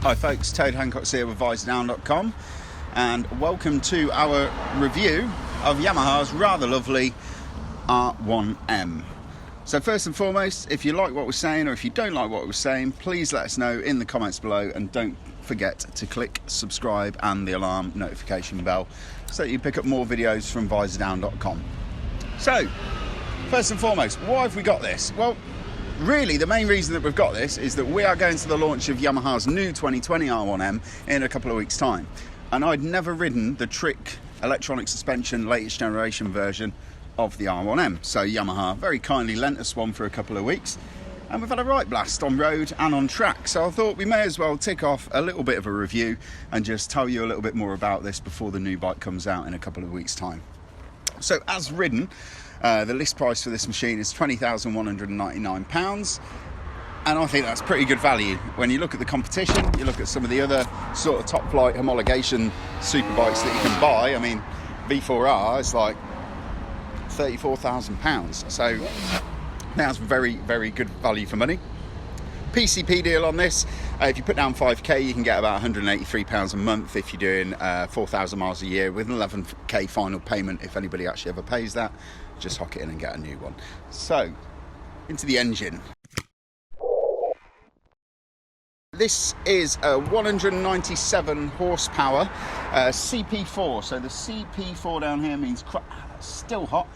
Hi folks, Toad Hancock's here with Visordown.com, and welcome to our review of Yamaha's rather lovely R1M. So first and foremost, if you like what we're saying or if you don't like what we're saying, please let us know in the comments below, and don't forget to click subscribe and the alarm notification bell so that you pick up more videos from Visordown.com. So first and foremost, why have we got this? Well, really, the main reason that we've got this is that we are going to the launch of Yamaha's new 2020 R1M in a couple of weeks' time. And I'd never ridden the trick electronic suspension latest generation version of the R1M. So Yamaha very kindly lent us one for a couple of weeks, and we've had a right blast on road and on track. So I thought we may as well tick off a little bit of a review and just tell you a little bit more about this before the new bike comes out in a couple of weeks' time. So as ridden, the list price for this machine is £20,199, and I think that's pretty good value. When you look at the competition, you look at some of the other sort of top flight homologation superbikes that you can buy. I mean, V4R is like £34,000, so that's very, very good value for money. PCP deal on this, if you put down 5k you can get about £183 a month if you're doing 4,000 miles a year, with an 11k final payment if anybody actually ever pays that. Just hock it in and get a new one. So into the engine. This is a 197 horsepower CP4. So the CP4 down here means still hot,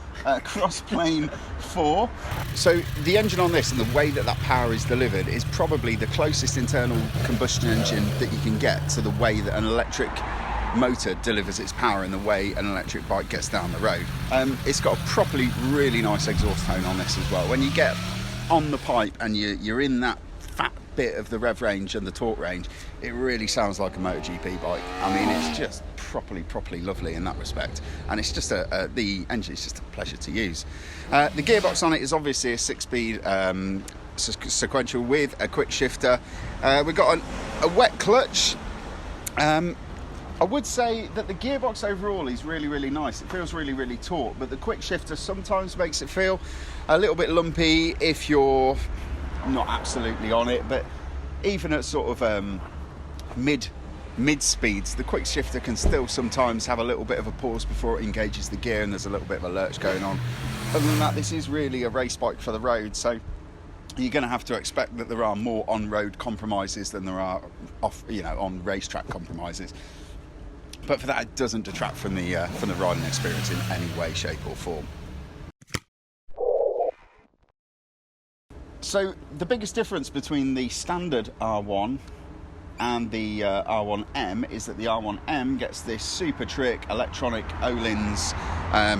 cross-plane 4. So the engine on this and the way that power is delivered is probably the closest internal combustion engine that you can get to the way that an electric motor delivers its power and the way an electric bike gets down the road. It's got a properly really nice exhaust tone on this as well. When you get on the pipe and you're in that fat bit of the rev range and the torque range, it really sounds like a MotoGP bike. I mean, it's just properly lovely in that respect, and it's just the engine is just a pleasure to use. The gearbox on it is obviously a 6-speed sequential with a quick shifter. We've got a wet clutch. I would say that the gearbox overall is really nice. It feels really taut, but the quick shifter sometimes makes it feel a little bit lumpy if you're not absolutely on it. But even at sort of mid speeds, the quick shifter can still sometimes have a little bit of a pause before it engages the gear, and there's a little bit of a lurch going on. Other than that, this is really a race bike for the road, so you're going to have to expect that there are more on-road compromises than there are on racetrack compromises. But for that, it doesn't detract from the riding experience in any way, shape or form. So the biggest difference between the standard R1 and the R1M is that the R1M gets this super trick electronic Öhlins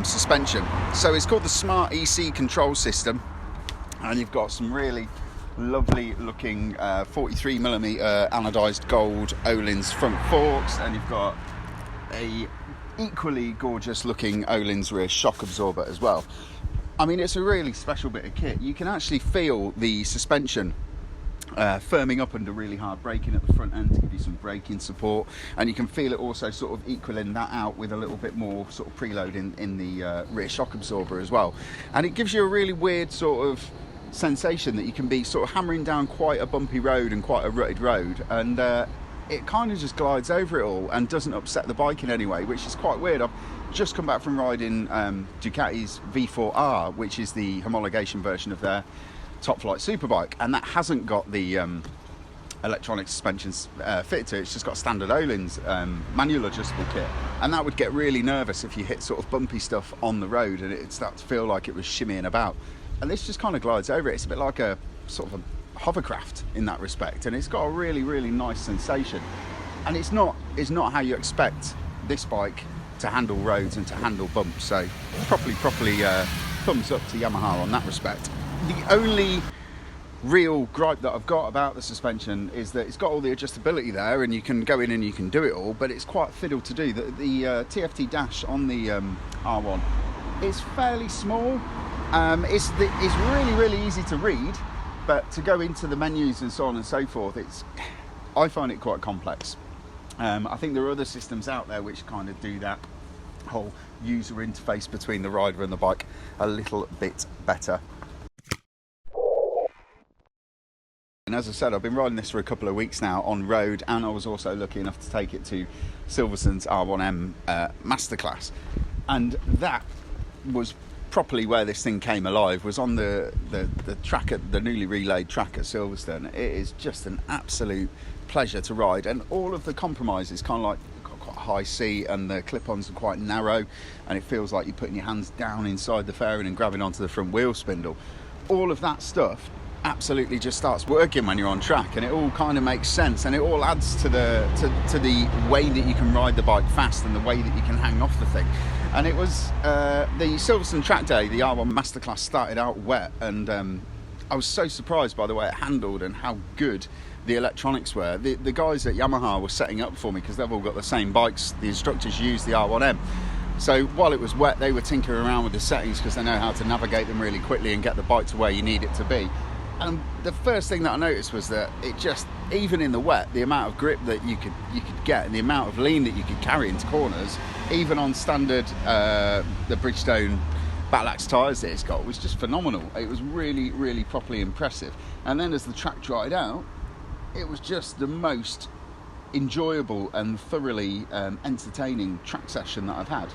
suspension. So it's called the Smart EC control system, and you've got some really lovely looking 43mm anodized gold Öhlins front forks, and you've got a equally gorgeous looking Öhlins rear shock absorber as well. I mean, it's a really special bit of kit. You can actually feel the suspension firming up under really hard braking at the front end to give you some braking support, and you can feel it also sort of equaling that out with a little bit more sort of preload in the rear shock absorber as well. And it gives you a really weird sort of sensation that you can be sort of hammering down quite a bumpy road and quite a rutted road, and it kind of just glides over it all and doesn't upset the bike in any way, which is quite weird. I've just come back from riding Ducati's V4R, which is the homologation version of their top flight superbike, and that hasn't got the electronic suspensions fitted to it. It's just got standard Öhlins manual adjustable kit, and that would get really nervous if you hit sort of bumpy stuff on the road and it starts to feel like it was shimmying about. And this just kind of glides over it. It's a bit like a sort of a hovercraft in that respect, and it's got a really nice sensation, and it's not how you expect this bike to handle roads and to handle bumps. So properly thumbs up to Yamaha on that respect. The only real gripe that I've got about the suspension is that it's got all the adjustability there, and you can go in and you can do it all, but it's quite fiddle to do. The TFT dash on the R1 is fairly small. It's really easy to read, but to go into the menus and so on and so forth, I find it quite complex. I think there are other systems out there which kind of do that whole user interface between the rider and the bike a little bit better. And as I said, I've been riding this for a couple of weeks now on road, and I was also lucky enough to take it to Silverstone's R1M masterclass. And that was properly where this thing came alive, was on the track at the newly relayed track at Silverstone. It is just an absolute pleasure to ride, and all of the compromises, kind of like quite a high seat, and the clip-ons are quite narrow, and it feels like you're putting your hands down inside the fairing and grabbing onto the front wheel spindle. All of that stuff absolutely just starts working when you're on track, and it all kind of makes sense, and it all adds to the way that you can ride the bike fast and the way that you can hang off the thing. And it was the Silverstone track day, the R1 masterclass started out wet, and I was so surprised by the way it handled and how good the electronics were. The guys at Yamaha were setting up for me because they've all got the same bikes. The instructors use the R1M. So while it was wet, they were tinkering around with the settings because they know how to navigate them really quickly and get the bike to where you need it to be. And the first thing that I noticed was that it just, even in the wet, the amount of grip that you could get and the amount of lean that you could carry into corners, even on standard the Bridgestone battle axe tyres that it's got, was just phenomenal. It was really, really properly impressive. And then as the track dried out, it was just the most enjoyable and thoroughly entertaining track session that I've had.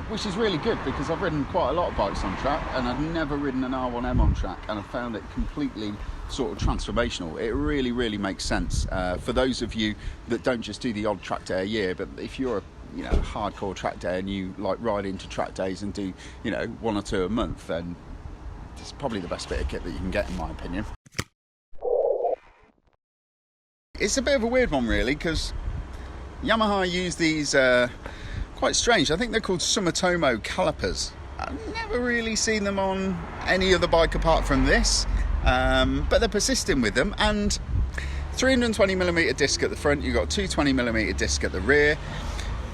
Which is really good because I've ridden quite a lot of bikes on track, and I've never ridden an R1M on track, and I found it completely sort of transformational. It really, really makes sense for those of you that don't just do the odd track day a year, but if you're a hardcore track day and you like ride into track days and do 1 or 2 a month, then it's probably the best bit of kit that you can get, in my opinion. It's a bit of a weird one really, because Yamaha use these quite strange, I think they're called Sumitomo calipers. I've never really seen them on any other bike apart from this, but they're persisting with them. And 320mm disc at the front, you've got 220mm disc at the rear.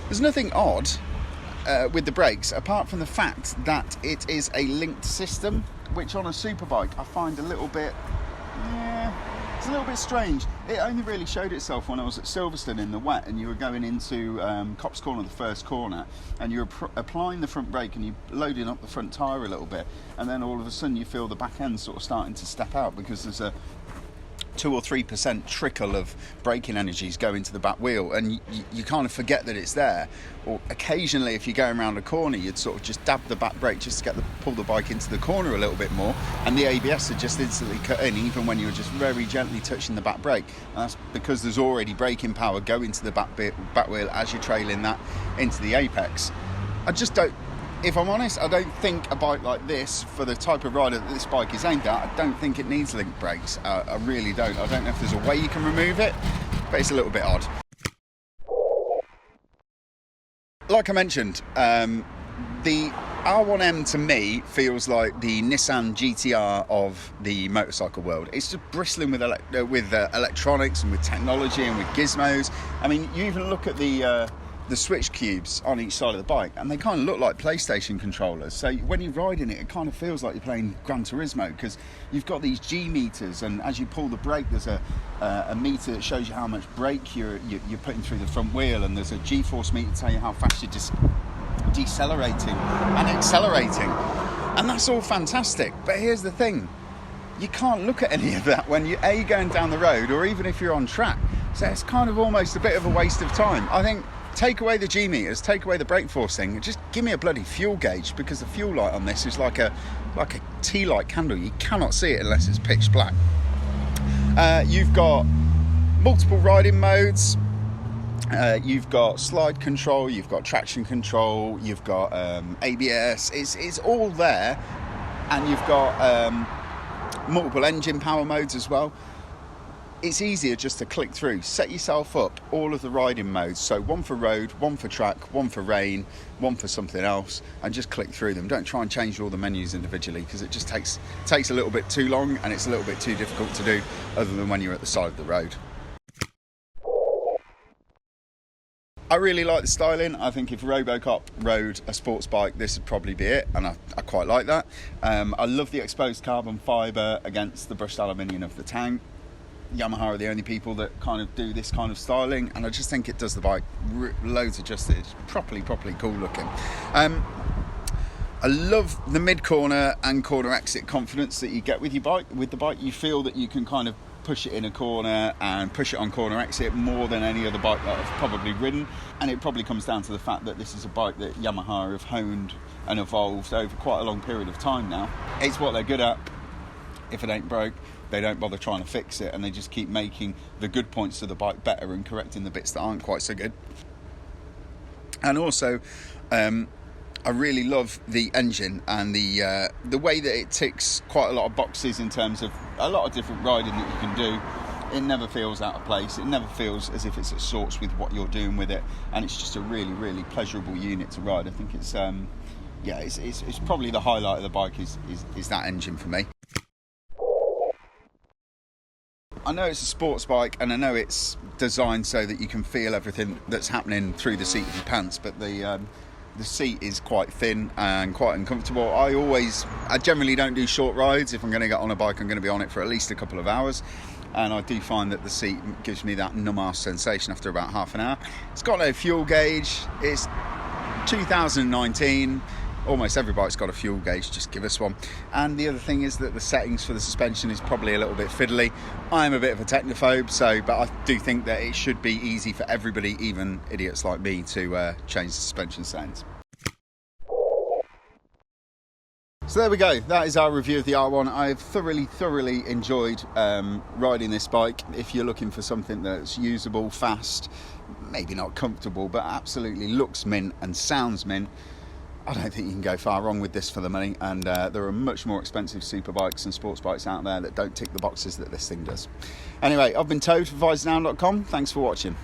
There's nothing odd with the brakes apart from the fact that it is a linked system, which on a superbike I find a little bit it's a little bit strange. It only really showed itself when I was at Silverstone in the wet, and you were going into Copse Corner, the first corner, and you're applying the front brake and you're loading up the front tyre a little bit, and then all of a sudden you feel the back end sort of starting to step out because there's a 2 or 3% trickle of braking energies go into the back wheel, and you kind of forget that it's there. Or occasionally if you're going around a corner, you'd sort of just dab the back brake just to pull the bike into the corner a little bit more, and the ABS would just instantly cut in even when you were just very gently touching the back brake. And that's because there's already braking power going to the back wheel as you're trailing that into the apex. I just don't, if I'm honest, I don't think a bike like this, for the type of rider that this bike is aimed at, I don't think it needs link brakes. I really don't. I don't know if there's a way you can remove it, but it's a little bit odd. Like I mentioned, the R1M to me feels like the Nissan GTR of the motorcycle world. It's just bristling with electronics and with technology and with gizmos. I mean, you even look at the switch cubes on each side of the bike, and they kind of look like PlayStation controllers. So when you're riding it, it kind of feels like you're playing Gran Turismo, because you've got these G meters, and as you pull the brake, there's a meter that shows you how much brake you're putting through the front wheel, and there's a G-force meter to tell you how fast you're just decelerating and accelerating, and that's all fantastic. But here's the thing, you can't look at any of that when you're going down the road, or even if you're on track. So it's kind of almost a bit of a waste of time. I think take away the G meters, take away the brake force thing, just give me a bloody fuel gauge, because the fuel light on this is like a tea-light candle. You cannot see it unless it's pitch black. You've got multiple riding modes. You've got slide control, you've got traction control, you've got ABS. It's all there, and you've got multiple engine power modes as well. It's easier just to click through, set yourself up all of the riding modes, so one for road, one for track, one for rain, one for something else, and just click through them. Don't try and change all the menus individually, because it just takes a little bit too long, and it's a little bit too difficult to do, other than when you're at the side of the road. I really like the styling. I think if Robocop rode a sports bike, this would probably be it, and I quite like that. I love the exposed carbon fibre against the brushed aluminium of the tank. Yamaha are the only people that kind of do this kind of styling, and I just think it does the bike loads of justice. It's properly cool looking. I love the mid-corner and corner exit confidence that you get with your bike. With the bike, you feel that you can kind of push it in a corner and push it on corner exit more than any other bike that I've probably ridden. And it probably comes down to the fact that this is a bike that Yamaha have honed and evolved over quite a long period of time now. It's what they're good at. If it ain't broke, they don't bother trying to fix it, and they just keep making the good points of the bike better and correcting the bits that aren't quite so good. And also, I really love the engine and the way that it ticks quite a lot of boxes in terms of a lot of different riding that you can do. It never feels out of place. It never feels as if it's at sorts with what you're doing with it, and it's just a really, really pleasurable unit to ride. I think it's it's probably the highlight of the bike is that engine for me. I know it's a sports bike, and I know it's designed so that you can feel everything that's happening through the seat of your pants, but the seat is quite thin and quite uncomfortable. I generally don't do short rides. If I'm going to get on a bike, I'm going to be on it for at least a couple of hours, and I do find that the seat gives me that numb-ass sensation after about half an hour. It's got no fuel gauge. It's 2019. Almost every bike's got a fuel gauge, just give us one. And the other thing is that the settings for the suspension is probably a little bit fiddly. I'm a bit of a technophobe, but I do think that it should be easy for everybody, even idiots like me, to change the suspension settings. So there we go, that is our review of the R1. I've thoroughly enjoyed riding this bike. If you're looking for something that's usable, fast, maybe not comfortable, but absolutely looks mint and sounds mint, I don't think you can go far wrong with this for the money, and there are much more expensive super bikes and sports bikes out there that don't tick the boxes that this thing does. Anyway, I've been Toad for Visordown.com. Thanks for watching.